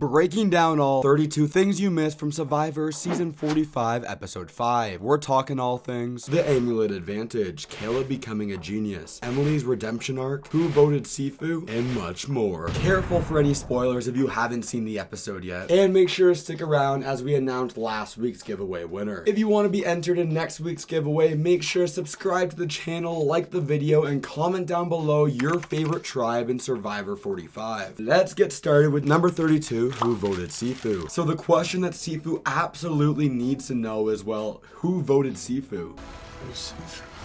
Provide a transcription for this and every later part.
Breaking down all 32 things you missed from Survivor Season 45, Episode 5. We're talking all things: the amulet advantage, Kayla becoming a genius, Emily's redemption arc, who voted Sefue, and much more. Careful for any spoilers if you haven't seen the episode yet, and make sure to stick around as we announce last week's giveaway winner. If you want to be entered in next week's giveaway, make sure to subscribe to the channel, like the video, and comment down below your favorite tribe in Survivor 45. Let's get started with number 32. Who voted Sefue? So the question that Sefue absolutely needs to know is, well, who voted Sefue?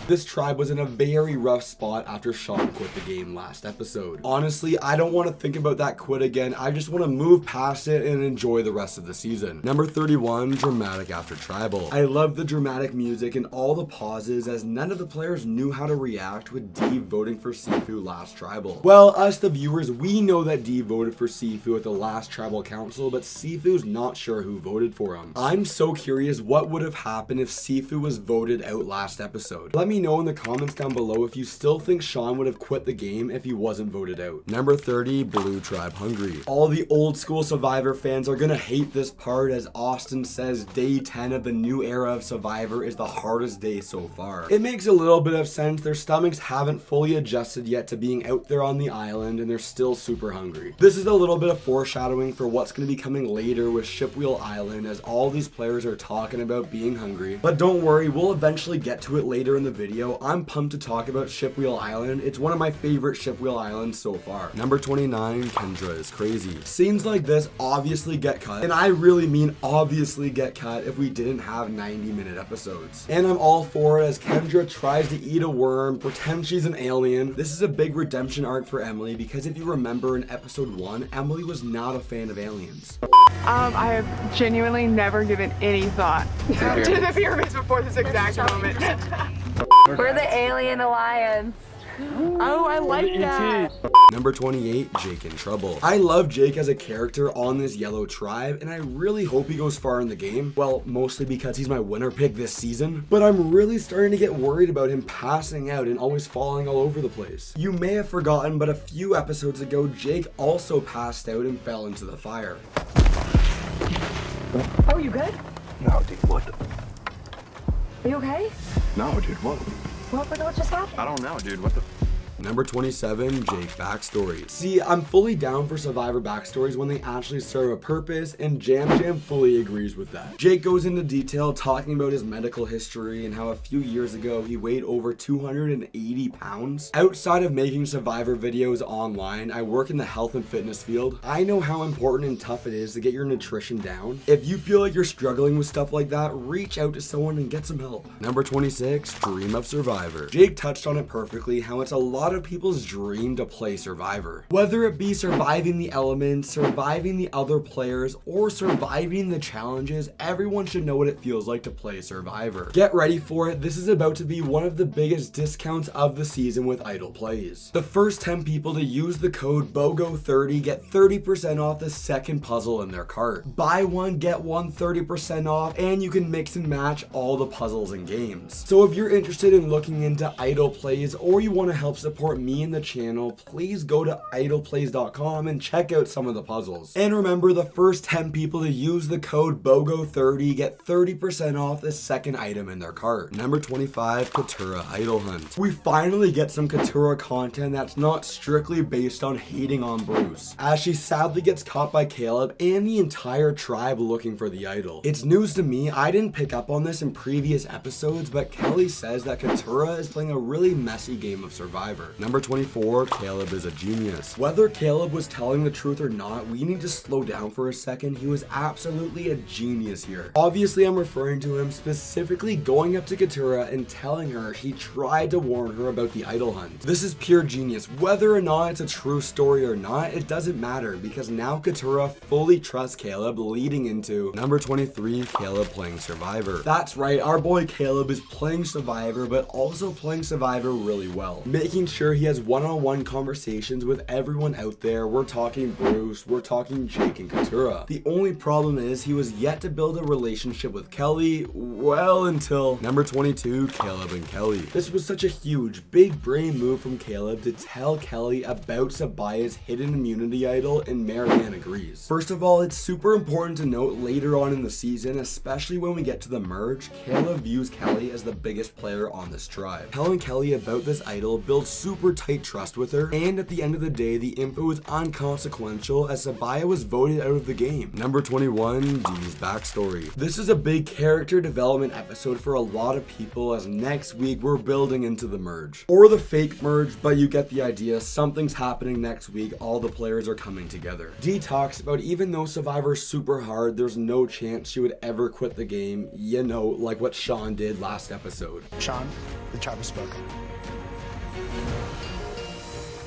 This tribe was in a very rough spot after Sean quit the game last episode. Honestly, I don't want to think about that quit again. I just want to move past it and enjoy the rest of the season. Number 31, dramatic after tribal. I love the dramatic music and all the pauses as none of the players knew how to react with Dee voting for Sefue last tribal. Well, us the viewers, we know that Dee voted for Sefue at the last tribal council, but Sefue's not sure who voted for him. I'm so curious what would have happened if Sefue was voted out last episode. Let me know in the comments down below if you still think Sean would have quit the game if he wasn't voted out. Number 30, blue tribe hungry. All the old school Survivor fans are gonna hate this part as Austin says day 10 of the new era of Survivor is the hardest day so far. It makes a little bit of sense. Their stomachs haven't fully adjusted yet to being out there on the island and they're still super hungry. This is a little bit of foreshadowing for what's gonna be coming later with Shipwheel Island as all these players are talking about being hungry. But don't worry, we'll eventually get to it later in the video. I'm pumped to talk about Shipwheel Island. It's one of my favorite Shipwheel Islands so far. Number 29, Kendra Is Crazy. Scenes like this obviously get cut, and I really mean obviously get cut if we didn't have 90-minute episodes. And I'm all for it as Kendra tries to eat a worm, pretend she's an alien. This is a big redemption arc for Emily because if you remember in episode 1, Emily was not a fan of aliens. I have genuinely never given any thought to the pyramids before this exact moment. We're the Alien Alliance. Oh, I like that. Number 28, Jake in trouble. I love Jake as a character on this yellow tribe, and I really hope he goes far in the game. Well, mostly because he's my winner pick this season, but I'm really starting to get worried about him passing out and always falling all over the place. You may have forgotten, but a few episodes ago, Jake also passed out and fell into the fire. Oh, you good? No, dude, what? Are you okay? No, dude, what? What just happened? I don't know, dude, what the? Number 27, Jake backstory. See, I'm fully down for Survivor backstories when they actually serve a purpose, and Jam fully agrees with that. Jake goes into detail talking about his medical history and how a few years ago he weighed over 280 pounds. Outside of making Survivor videos online, I work in the health and fitness field. I know how important and tough it is to get your nutrition down. If you feel like you're struggling with stuff like that, reach out to someone and get some help. Number 26, dream of Survivor. Jake touched on it perfectly, how it's a lot of people's dream to play Survivor. Whether it be surviving the elements, surviving the other players, or surviving the challenges, everyone should know what it feels like to play Survivor. Get ready for it. This is about to be one of the biggest discounts of the season with idle plays. The first 10 people to use the code BOGO30 get 30% off the second puzzle in their cart. Buy one, get one 30% off, and you can mix and match all the puzzles and games. So if you're interested in looking into idle plays or you want to help support me and the channel, please go to idleplays.com and check out some of the puzzles. And remember, the first 10 people to use the code BOGO30 get 30% off the second item in their cart. Number 25, Cura Idol Hunt. We finally get some Cura content that's not strictly based on hating on Bruce, as she sadly gets caught by Caleb and the entire tribe looking for the idol. It's news to me. I didn't pick up on this in previous episodes, but Kelly says that Cura is playing a really messy game of Survivor. Number 24, Caleb is a genius. Whether Caleb was telling the truth or not, we need to slow down for a second. He was absolutely a genius here. Obviously, I'm referring to him specifically going up to Cura and telling her he tried to warn her about the idol hunt. This is pure genius. Whether or not it's a true story or not, it doesn't matter because now Cura fully trusts Caleb leading into number 23, Caleb playing Survivor. That's right, our boy Caleb is playing Survivor, but also playing Survivor really well, making sure he has one-on-one conversations with everyone out there. We're talking Bruce, we're talking Jake and Cura. The only problem is he was yet to build a relationship with Kelly, well, until number 22, Caleb and Kelly. This was such a huge, big brain move from Caleb to tell Kelly about Sabaya's hidden immunity idol, and Marianne agrees. First of all, it's super important to note later on in the season, especially when we get to the merge, Caleb views Kelly as the biggest player on this tribe. Telling Kelly about this idol builds super tight trust with her, and at the end of the day, the info is unconsequential as Sabaya was voted out of the game. Number 21, Dee's backstory. This is a big character development episode for a lot of people, as next week we're building into the merge. Or the fake merge, but you get the idea. Something's happening next week, all the players are coming together. Dee talks about even though Survivor's super hard, there's no chance she would ever quit the game, you know, like what Sean did last episode. Sean, the tribe has spoken.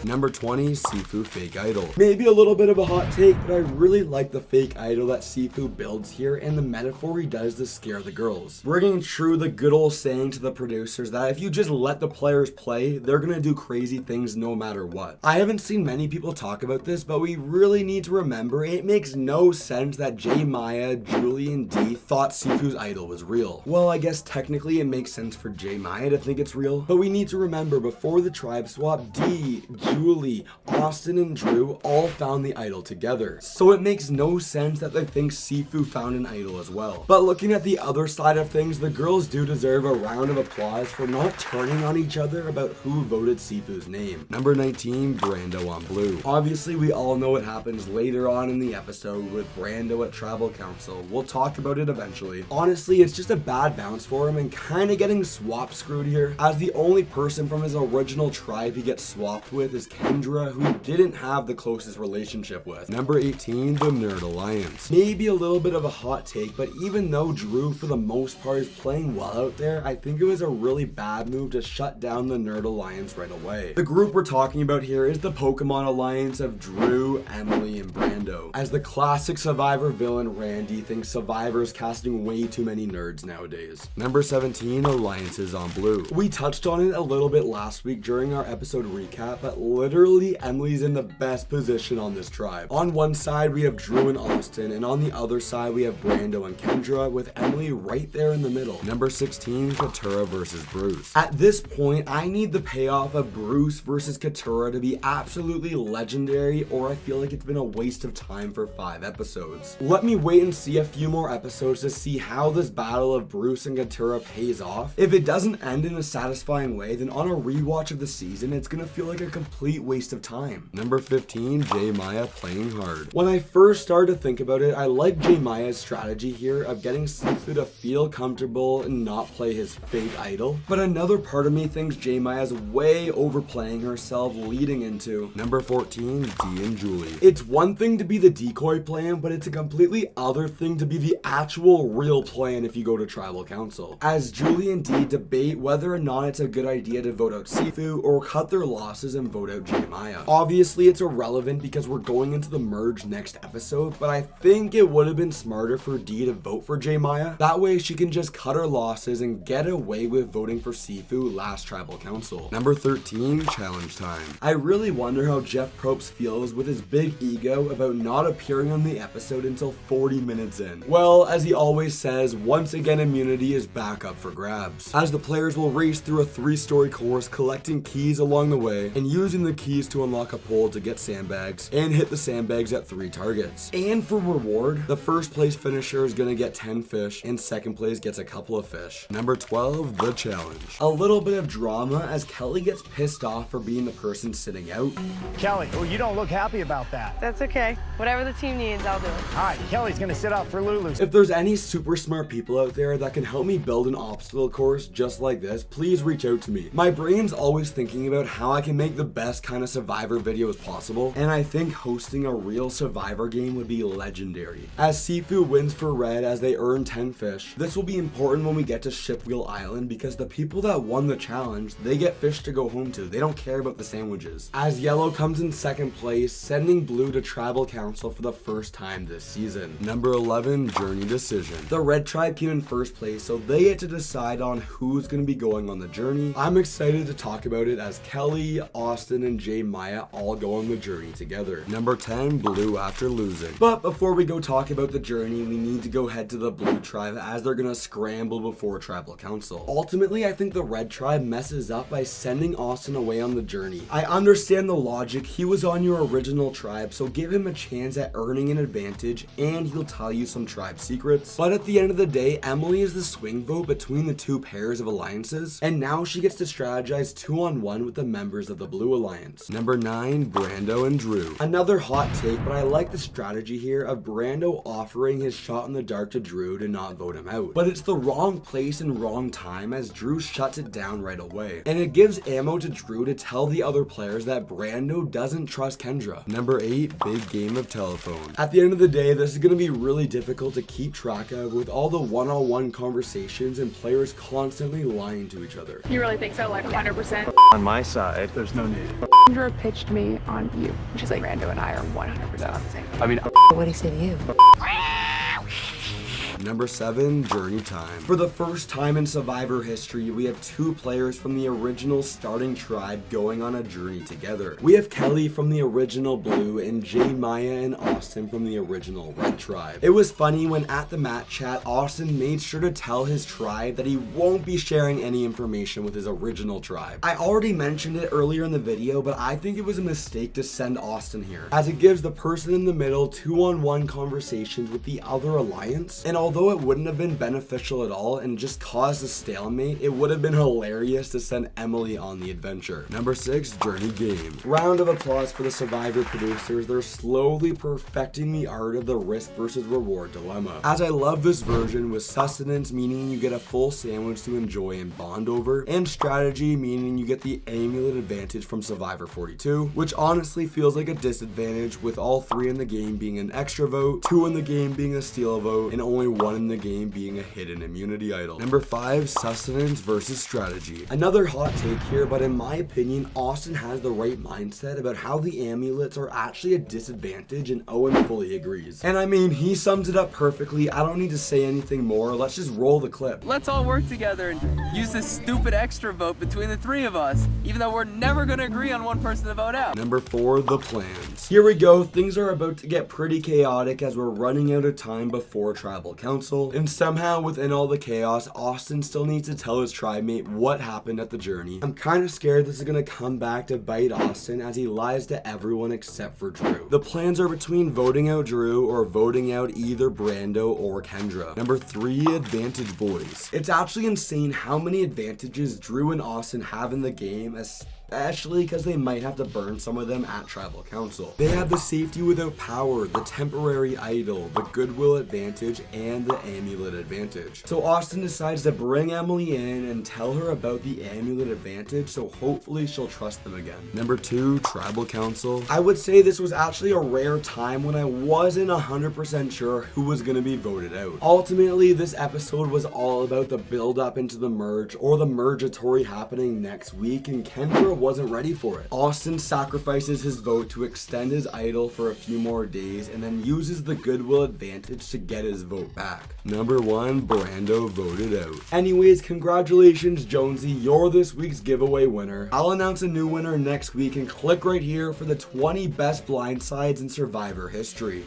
Number 20, Sefue fake idol. Maybe a little bit of a hot take, but I really like the fake idol that Sefue builds here and the metaphor he does to scare the girls. Bringing true the good old saying to the producers that if you just let the players play, they're gonna do crazy things no matter what. I haven't seen many people talk about this, but we really need to remember it makes no sense that J Maya, Julie, and Dee thought Sefue's idol was real. Well, I guess technically it makes sense for J Maya to think it's real, but we need to remember before the tribe swap, Dee, Julie, Austin, and Drew all found the idol together. So it makes no sense that they think Sefue found an idol as well. But looking at the other side of things, the girls do deserve a round of applause for not turning on each other about who voted Sefue's name. Number 19, Brando on Blue. Obviously, we all know what happens later on in the episode with Brando at Tribal Council. We'll talk about it eventually. Honestly, it's just a bad bounce for him and kind of getting swap screwed here, as the only person from his original tribe he gets swapped with is Kendra, who didn't have the closest relationship with. Number 18, the Nerd Alliance. Maybe a little bit of a hot take, but even though Drew for the most part is playing well out there, I think it was a really bad move to shut down the Nerd Alliance right away. The group we're talking about here is the Pokemon Alliance of Drew, Emily, and Brando. As the classic Survivor villain Randy thinks Survivor is casting way too many nerds nowadays. Number 17, Alliances on Blue. We touched on it a little bit last week during our episode recap, but literally Emily's in the best position on this tribe. On one side we have Drew and Austin, and on the other side we have Brando and Kendra, with Emily right there in the middle. Number 16, Cura versus Bruce. At this point, I need the payoff of Bruce versus Cura to be absolutely legendary, or I feel like it's been a waste of time for 5 episodes. Let me wait and see a few more episodes to see how this battle of Bruce and Cura pays off. If it doesn't end in a satisfying way, then on a rewatch of the season, it's gonna feel like a complete waste of time. Number 15, J Maya playing hard. When I first started to think about it, I like J Maya's strategy here of getting Sefue to feel comfortable and not play his fake idol. But another part of me thinks J Maya's way overplaying herself, leading into number 14, Dee and Julie. It's one thing to be the decoy plan, but it's a completely other thing to be the actual real plan if you go to Tribal Council. As Julie and Dee debate whether or not it's a good idea to vote out Sefue or cut their losses and vote out J Maya. Obviously, it's irrelevant because we're going into the merge next episode, but I think it would have been smarter for Dee to vote for J Maya. That way she can just cut her losses and get away with voting for Sefue last Tribal Council. Number 13, challenge time. I really wonder how Jeff Probst feels with his big ego about not appearing on the episode until 40 minutes in. Well, as he always says, once again immunity is back up for grabs, as the players will race through a 3-story course collecting keys along the way and using the keys to unlock a pole to get sandbags and hit the sandbags at 3 targets. And for reward, the first place finisher is gonna get 10 fish and second place gets a couple of fish. Number 12, the challenge. A little bit of drama as Kelly gets pissed off for being the person sitting out. Kelly, oh, you don't look happy about that. That's okay. Whatever the team needs, I'll do it. All right, Kelly's gonna sit out for Lulu. If there's any super smart people out there that can help me build an obstacle course just like this, please reach out to me. My brain's always thinking about how I can make the best best kind of Survivor videos possible, and I think hosting a real Survivor game would be legendary. As Sefue wins for red as they earn 10 fish, this will be important when we get to Shipwheel Island because the people that won the challenge, they get fish to go home to. They don't care about the sandwiches. As yellow comes in second place, sending blue to tribal council for the first time this season. Number 11, journey decision. The red tribe came in first place, so they get to decide on who's going to be going on the journey. I'm excited to talk about it as Kelly, Austin, and J Maya all go on the journey together. Number 10, blue after losing. But before we go talk about the journey, we need to go head to the blue tribe as they're gonna scramble before tribal council. Ultimately, I think the red tribe messes up by sending Austin away on the journey. I understand the logic. He was on your original tribe, so give him a chance at earning an advantage and he'll tell you some tribe secrets. But at the end of the day, Emily is the swing vote between the two pairs of alliances, and now she gets to strategize 2-on-1 with the members of the blue alliance. Number 9, Brando and Drew. Another hot take, but I like the strategy here of Brando offering his shot in the dark to Drew to not vote him out. But it's the wrong place and wrong time as Drew shuts it down right away. And it gives ammo to Drew to tell the other players that Brando doesn't trust Kendra. Number 8, big game of telephone. At the end of the day, this is going to be really difficult to keep track of with all the one-on-one conversations and players constantly lying to each other. You really think so? Like 100%? On my side, there's no need. Kendra pitched me on you. She's like, Brando and I are 100% on the same. I mean, What'd he say to you? Number 7, journey time. For the first time in Survivor history, we have two players from the original starting tribe going on a journey together. We have Kelly from the original blue and J Maya and Austin from the original red tribe. It was funny when at the match chat, Austin made sure to tell his tribe that he won't be sharing any information with his original tribe. I already mentioned it earlier in the video, but I think it was a mistake to send Austin here, as it gives the person in the middle 2-on-1 conversations with the other alliance, and although it wouldn't have been beneficial at all and just caused a stalemate, it would have been hilarious to send Emily on the adventure. Number 6, journey game. Round of applause for the Survivor producers. They're slowly perfecting the art of the risk versus reward dilemma. As I love this version with sustenance, meaning you get a full sandwich to enjoy and bond over, and strategy, meaning you get the amulet advantage from Survivor 42, which honestly feels like a disadvantage with all 3 in the game being an extra vote, 2 in the game being a steal vote, and only 1 in the game being a hidden immunity idol. Number 5, sustenance versus strategy. Another hot take here, but in my opinion, Austin has the right mindset about how the amulets are actually a disadvantage, and Owen fully agrees. And I mean, he sums it up perfectly. I don't need to say anything more. Let's just roll the clip. Let's all work together and use this stupid extra vote between the 3 of us, even though we're never gonna agree on one person to vote out. Number 4, the plans. Here we go. Things are about to get pretty chaotic as we're running out of time before tribal council, and somehow within all the chaos, Austin still needs to tell his tribe mate what happened at the journey. I'm kind of scared this is gonna come back to bite Austin as he lies to everyone except for Drew. The plans are between voting out Drew or voting out either Brando or Kendra. Number 3, advantage boys. It's actually insane how many advantages Drew and Austin have in the game, especially because they might have to burn some of them at tribal council. They have the safety without power, the temporary idol, the goodwill advantage, and the amulet advantage. So Austin decides to bring Emily in and tell her about the amulet advantage, so hopefully she'll trust them again. Number 2, tribal council. I would say this was actually a rare time when I wasn't 100% sure who was going to be voted out. Ultimately, this episode was all about the build up into the merge, or the mergatory happening next week, and Kendra wasn't ready for it. Austin sacrifices his vote to extend his idol for a few more days and then uses the goodwill advantage to get his vote back. Number 1, Brando voted out. Anyways, congratulations Jonesy, you're this week's giveaway winner. I'll announce a new winner next week, and click right here for the 20 best blindsides in Survivor history.